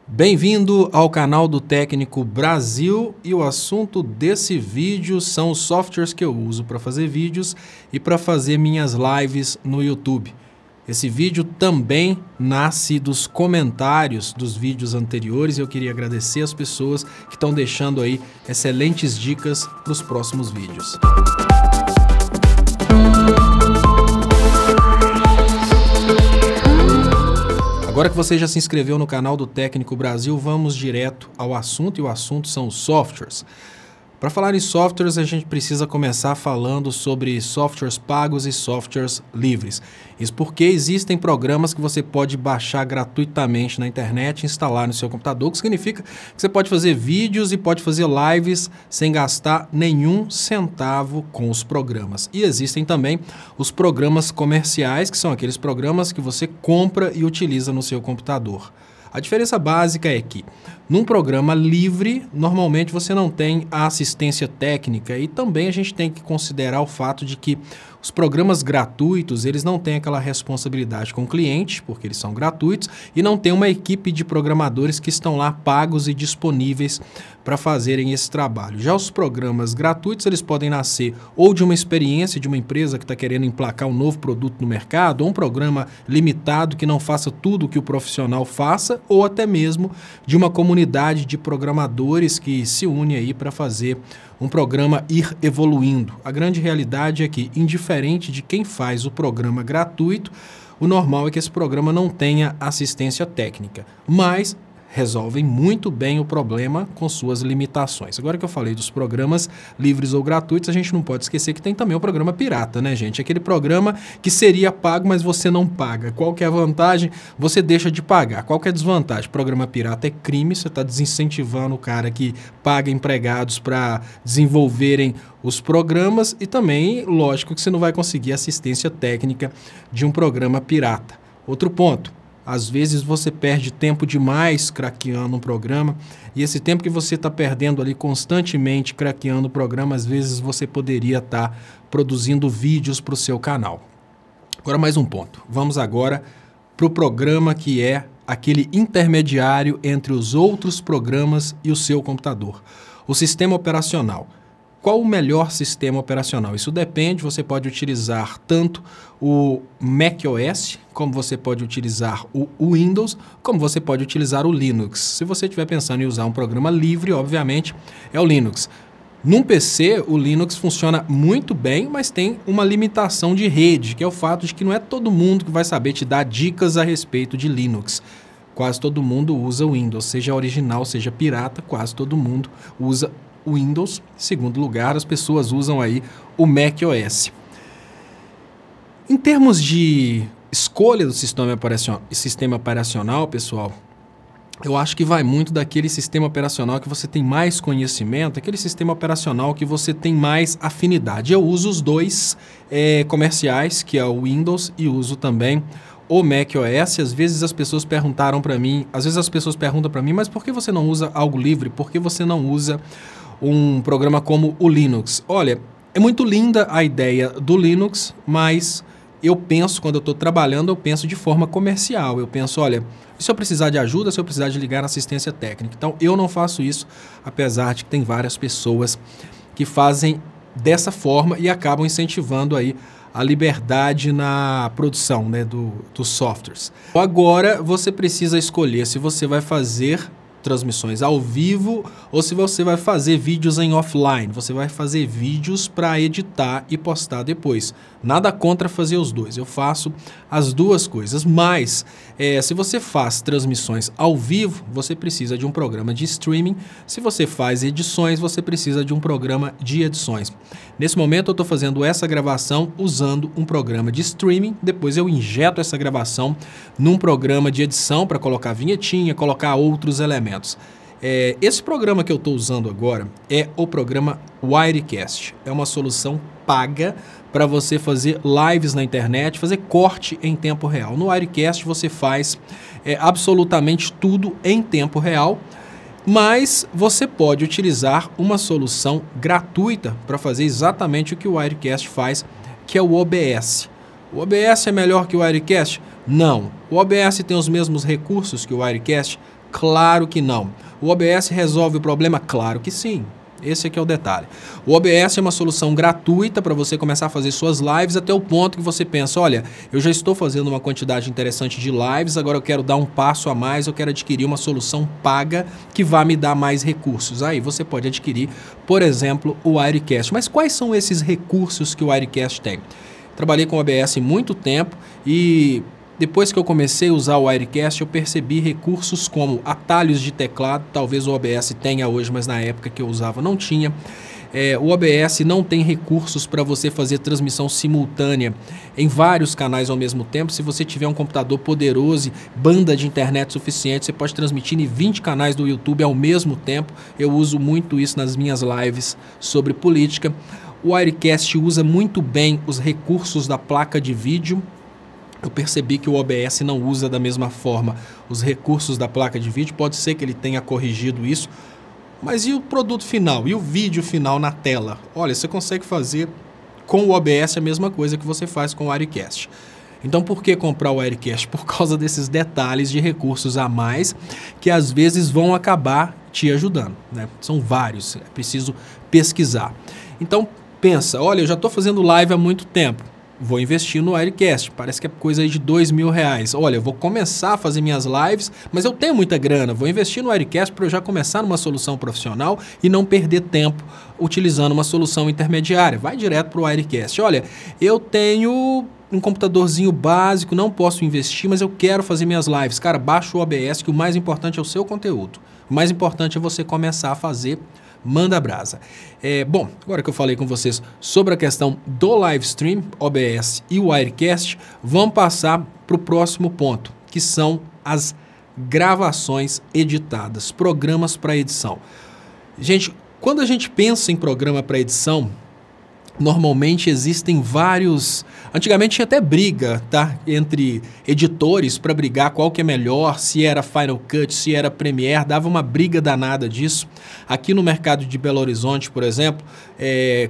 Bem-vindo ao canal do Técnico Brasil e o assunto desse vídeo são os softwares que eu uso para fazer vídeos e para fazer minhas lives no YouTube. Esse vídeo também nasce dos comentários dos vídeos anteriores e eu queria agradecer as pessoas que estão deixando aí excelentes dicas para os próximos vídeos. Agora que você já se inscreveu no canal do Técnico Brasil, vamos direto ao assunto, e o assunto são os softwares. Para falar em softwares, a gente precisa começar falando sobre softwares pagos e softwares livres. Isso porque existem programas que você pode baixar gratuitamente na internet e instalar no seu computador, o que significa que você pode fazer vídeos e pode fazer lives sem gastar nenhum centavo com os programas. E existem também os programas comerciais, que são aqueles programas que você compra e utiliza no seu computador. A diferença básica é que, num programa livre, normalmente você não tem a assistência técnica e também a gente tem que considerar o fato de que os programas gratuitos, eles não têm aquela responsabilidade com o cliente, porque eles são gratuitos, e não tem uma equipe de programadores que estão lá pagos e disponíveis para fazerem esse trabalho. Já os programas gratuitos, eles podem nascer ou de uma experiência de uma empresa que está querendo emplacar um novo produto no mercado, ou um programa limitado que não faça tudo o que o profissional faça, ou até mesmo de uma comunidade de programadores que se une aí para fazer um programa ir evoluindo. A grande realidade é que, indiferente de quem faz o programa gratuito, o normal é que esse programa não tenha assistência técnica, mas resolvem muito bem o problema com suas limitações. Agora que eu falei dos programas livres ou gratuitos, a gente não pode esquecer que tem também o programa pirata, né, gente? Aquele programa que seria pago, mas você não paga. Qual que é a vantagem? Você deixa de pagar. Qual que é a desvantagem? Programa pirata é crime, você está desincentivando o cara que paga empregados para desenvolverem os programas e também, lógico, que você não vai conseguir assistência técnica de um programa pirata. Outro ponto. Às vezes você perde tempo demais craqueando um programa e esse tempo que você está perdendo ali constantemente craqueando o programa, às vezes você poderia estar produzindo vídeos para o seu canal. Agora mais um ponto. Vamos agora para o programa que é aquele intermediário entre os outros programas e o seu computador. O sistema operacional. Qual o melhor sistema operacional? Isso depende, você pode utilizar tanto o macOS, como você pode utilizar o Windows, como você pode utilizar o Linux. Se você estiver pensando em usar um programa livre, obviamente, é o Linux. Num PC, o Linux funciona muito bem, mas tem uma limitação de rede, que é o fato de que não é todo mundo que vai saber te dar dicas a respeito de Linux. Quase todo mundo usa o Windows, seja original, seja pirata, quase todo mundo usa o Windows. Em segundo lugar, as pessoas usam aí o macOS. Em termos de escolha do sistema operacional, pessoal, eu acho que vai muito daquele sistema operacional que você tem mais conhecimento, aquele sistema operacional que você tem mais afinidade. Eu uso os dois comerciais, que é o Windows, e uso também o macOS. Às vezes as pessoas perguntam para mim, mas por que você não usa algo livre? Por que você não usa um programa como o Linux? Olha, é muito linda a ideia do Linux, mas eu penso, quando eu estou trabalhando, eu penso de forma comercial. Eu penso, olha, se eu precisar de ajuda, se eu precisar de ligar na assistência técnica. Então, eu não faço isso, apesar de que tem várias pessoas que fazem dessa forma e acabam incentivando aí a liberdade na produção, né, dos softwares. Agora, você precisa escolher se você vai fazer transmissões ao vivo ou se você vai fazer vídeos em offline. Você vai fazer vídeos para editar e postar depois. Nada contra fazer os dois. Eu faço as duas coisas, mas se você faz transmissões ao vivo, você precisa de um programa de streaming. Se você faz edições, você precisa de um programa de edições. Nesse momento eu estou fazendo essa gravação usando um programa de streaming. Depois eu injeto essa gravação num programa de edição para colocar vinhetinha, colocar outros elementos. Esse programa que eu estou usando agora é o programa Wirecast. É uma solução paga para você fazer lives na internet, fazer corte em tempo real. No Wirecast você faz absolutamente tudo em tempo real, mas você pode utilizar uma solução gratuita para fazer exatamente o que o Wirecast faz, que é o OBS. O OBS é melhor que o Wirecast? Não. O OBS tem os mesmos recursos que o Wirecast? Claro que não. O OBS resolve o problema? Claro que sim. Esse aqui é o detalhe. O OBS é uma solução gratuita para você começar a fazer suas lives até o ponto que você pensa, olha, eu já estou fazendo uma quantidade interessante de lives, agora eu quero dar um passo a mais, eu quero adquirir uma solução paga que vá me dar mais recursos. Aí você pode adquirir, por exemplo, o Wirecast. Mas quais são esses recursos que o Wirecast tem? Trabalhei com o OBS muito tempo e depois que eu comecei a usar o Wirecast, eu percebi recursos como atalhos de teclado, talvez o OBS tenha hoje, mas na época que eu usava não tinha. O OBS não tem recursos para você fazer transmissão simultânea em vários canais ao mesmo tempo. Se você tiver um computador poderoso, banda de internet suficiente, você pode transmitir em 20 canais do YouTube ao mesmo tempo. Eu uso muito isso nas minhas lives sobre política. O Wirecast usa muito bem os recursos da placa de vídeo. Eu percebi que o OBS não usa da mesma forma os recursos da placa de vídeo. Pode ser que ele tenha corrigido isso. Mas e o produto final? E o vídeo final na tela? Olha, você consegue fazer com o OBS a mesma coisa que você faz com o Wirecast. Então por que comprar o Wirecast? Por causa desses detalhes de recursos a mais que às vezes vão acabar te ajudando, né? São vários, é preciso pesquisar. Então pensa, olha, eu já estou fazendo live há muito tempo. Vou investir no Wirecast, parece que é coisa aí de R$2.000. Olha, eu vou começar a fazer minhas lives, mas eu tenho muita grana. Vou investir no Wirecast para eu já começar numa solução profissional e não perder tempo utilizando uma solução intermediária. Vai direto para o Wirecast. Olha, eu tenho um computadorzinho básico, não posso investir, mas eu quero fazer minhas lives. Cara, baixa o OBS, que o mais importante é o seu conteúdo. O mais importante é você começar a fazer. Manda brasa. Bom, agora que eu falei com vocês sobre a questão do live stream, OBS e o Wirecast, vamos passar para o próximo ponto, que são as gravações editadas, programas para edição. Gente, quando a gente pensa em programa para edição, normalmente existem vários... Antigamente tinha até briga, tá? Entre editores para brigar qual que é melhor, se era Final Cut, se era Premiere, dava uma briga danada disso. Aqui no mercado de Belo Horizonte, por exemplo,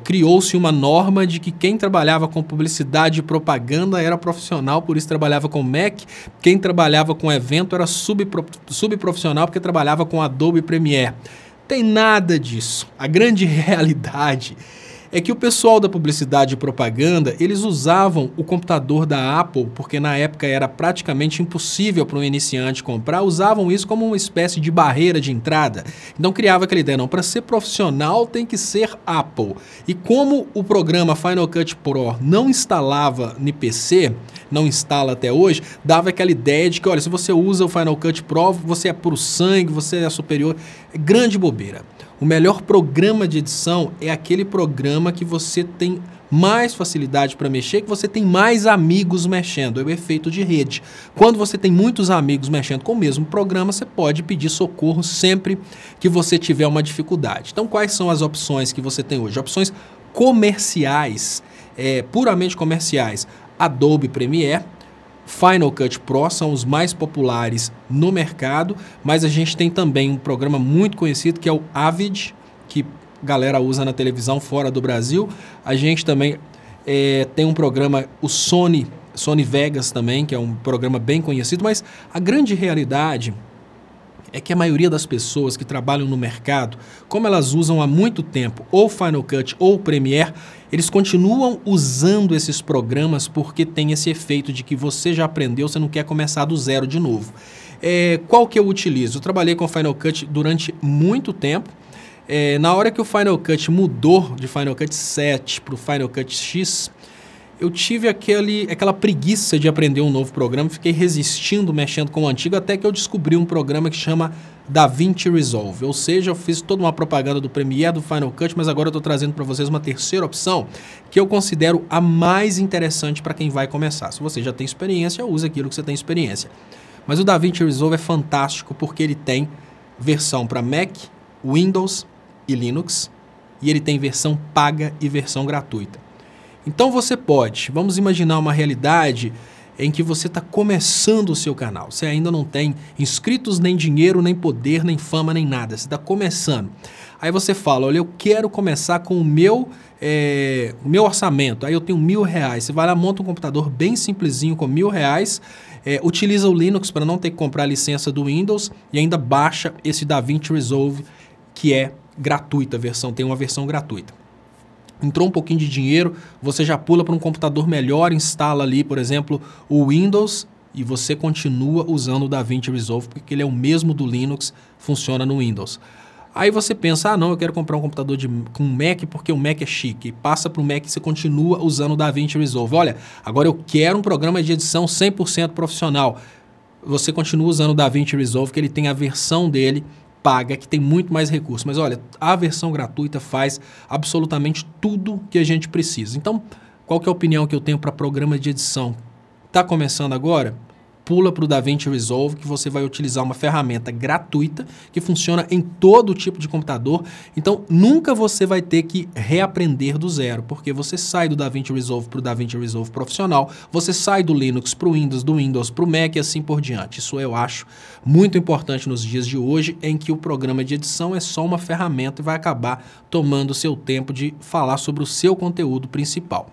criou-se uma norma de que quem trabalhava com publicidade e propaganda era profissional, por isso trabalhava com Mac. Quem trabalhava com evento era subprofissional, porque trabalhava com Adobe Premiere. Tem nada disso. A grande realidade é que o pessoal da publicidade e propaganda, eles usavam o computador da Apple, porque na época era praticamente impossível para um iniciante comprar, usavam isso como uma espécie de barreira de entrada. Então criava aquela ideia, não, para ser profissional tem que ser Apple. E como o programa Final Cut Pro não instalava no PC, não instala até hoje, dava aquela ideia de que, olha, se você usa o Final Cut Pro, você é puro sangue, você é superior. É grande bobeira. O melhor programa de edição é aquele programa que você tem mais facilidade para mexer, que você tem mais amigos mexendo, é o efeito de rede. Quando você tem muitos amigos mexendo com o mesmo programa, você pode pedir socorro sempre que você tiver uma dificuldade. Então, quais são as opções que você tem hoje? Opções comerciais, puramente comerciais. Adobe Premiere, Final Cut Pro são os mais populares no mercado, mas a gente tem também um programa muito conhecido que é o Avid, que a galera usa na televisão fora do Brasil. A gente também tem um programa, o Sony Vegas também, que é um programa bem conhecido, mas a grande realidade é que a maioria das pessoas que trabalham no mercado, como elas usam há muito tempo ou Final Cut ou Premiere, eles continuam usando esses programas porque tem esse efeito de que você já aprendeu, você não quer começar do zero de novo. Qual que eu utilizo? Eu trabalhei com Final Cut durante muito tempo. Na hora que o Final Cut mudou de Final Cut 7 para o Final Cut X, eu tive aquela preguiça de aprender um novo programa, fiquei resistindo, mexendo com o antigo, até que eu descobri um programa que chama DaVinci Resolve. Ou seja, eu fiz toda uma propaganda do Premiere, do Final Cut, mas agora eu estou trazendo para vocês uma terceira opção que eu considero a mais interessante para quem vai começar. Se você já tem experiência, use aquilo que você tem experiência. Mas o DaVinci Resolve é fantástico porque ele tem versão para Mac, Windows e Linux, e ele tem versão paga e versão gratuita. Então você pode, vamos imaginar uma realidade em que você está começando o seu canal. Você ainda não tem inscritos, nem dinheiro, nem poder, nem fama, nem nada. Você está começando. Aí você fala, olha, eu quero começar com o meu orçamento, aí eu tenho R$1.000. Você vai lá, monta um computador bem simplesinho com R$1.000, utiliza o Linux para não ter que comprar a licença do Windows e ainda baixa esse DaVinci Resolve, que é gratuita, tem uma versão gratuita. Entrou um pouquinho de dinheiro, você já pula para um computador melhor, instala ali, por exemplo, o Windows e você continua usando o DaVinci Resolve, porque ele é o mesmo do Linux, funciona no Windows. Aí você pensa, ah não, eu quero comprar um computador com Mac porque o Mac é chique. Passa para o Mac e você continua usando o DaVinci Resolve. Olha, agora eu quero um programa de edição 100% profissional. Você continua usando o DaVinci Resolve, que ele tem a versão dele paga, que tem muito mais recursos. Mas olha, a versão gratuita faz absolutamente tudo que a gente precisa. Então, qual que é a opinião que eu tenho para programa de edição? Está começando agora? Pula para o DaVinci Resolve, que você vai utilizar uma ferramenta gratuita que funciona em todo tipo de computador. Então, nunca você vai ter que reaprender do zero, porque você sai do DaVinci Resolve para o DaVinci Resolve profissional, você sai do Linux para o Windows, do Windows para o Mac e assim por diante. Isso eu acho muito importante nos dias de hoje, em que o programa de edição é só uma ferramenta e vai acabar tomando seu tempo de falar sobre o seu conteúdo principal.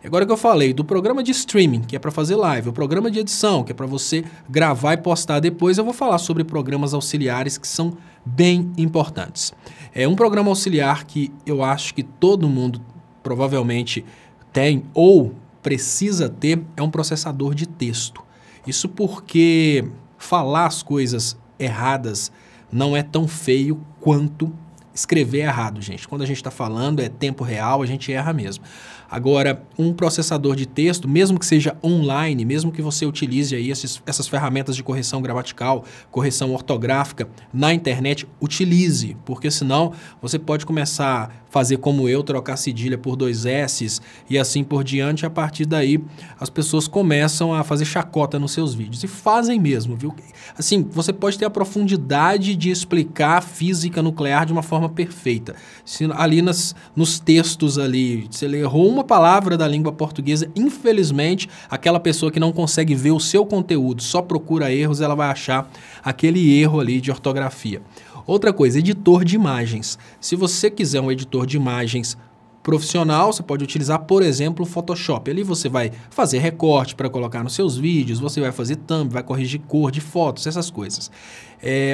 Agora que eu falei do programa de streaming, que é para fazer live, o programa de edição, que é para você gravar e postar depois, eu vou falar sobre programas auxiliares que são bem importantes. É um programa auxiliar que eu acho que todo mundo provavelmente tem ou precisa ter, é um processador de texto. Isso porque falar as coisas erradas não é tão feio quanto escrever errado, gente. Quando a gente está falando, é tempo real, a gente erra mesmo. Agora, um processador de texto, mesmo que seja online, mesmo que você utilize aí essas ferramentas de correção gramatical, correção ortográfica na internet, utilize, porque senão você pode começar a fazer como eu, trocar cedilha por 2 S's e assim por diante. A partir daí, as pessoas começam a fazer chacota nos seus vídeos e fazem mesmo, viu? Assim, você pode ter a profundidade de explicar a física nuclear de uma forma perfeita. Se ali nos textos ali, se ele errou uma palavra da língua portuguesa, infelizmente, aquela pessoa que não consegue ver o seu conteúdo, só procura erros, ela vai achar aquele erro ali de ortografia. Outra coisa, editor de imagens. Se você quiser um editor de imagens profissional, você pode utilizar, por exemplo, o Photoshop. Ali você vai fazer recorte para colocar nos seus vídeos, você vai fazer thumb, vai corrigir cor de fotos, essas coisas.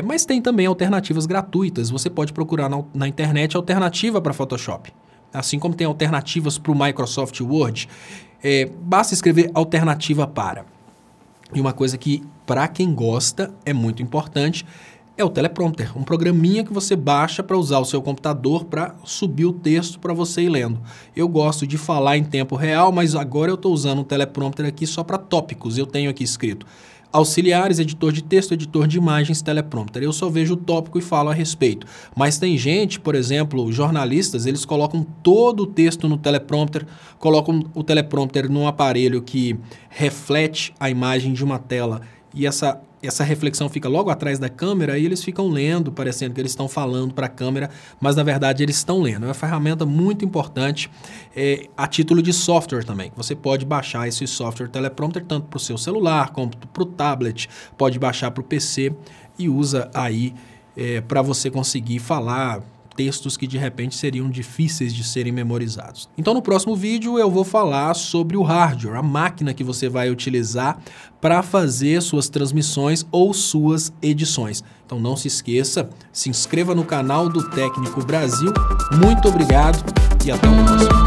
Mas tem também alternativas gratuitas. Você pode procurar na internet alternativa para Photoshop. Assim como tem alternativas para o Microsoft Word, basta escrever alternativa para. E uma coisa que, para quem gosta, é muito importante, é o teleprompter, um programinha que você baixa para usar o seu computador para subir o texto para você ir lendo. Eu gosto de falar em tempo real, mas agora eu estou usando um teleprompter aqui só para tópicos. Eu tenho aqui escrito auxiliares, editor de texto, editor de imagens, teleprompter. Eu só vejo o tópico e falo a respeito. Mas tem gente, por exemplo, jornalistas, eles colocam todo o texto no teleprompter, colocam o teleprompter num aparelho que reflete a imagem de uma tela e essa reflexão fica logo atrás da câmera e eles ficam lendo, parecendo que eles estão falando para a câmera, mas na verdade eles estão lendo. É uma ferramenta muito importante a título de software também. Você pode baixar esse software teleprompter tanto para o seu celular como para o tablet, pode baixar para o PC e usa aí para você conseguir falar textos que de repente seriam difíceis de serem memorizados. Então no próximo vídeo eu vou falar sobre o hardware, a máquina que você vai utilizar para fazer suas transmissões ou suas edições. Então não se esqueça, se inscreva no canal do Técnico Brasil. Muito obrigado e até o próximo.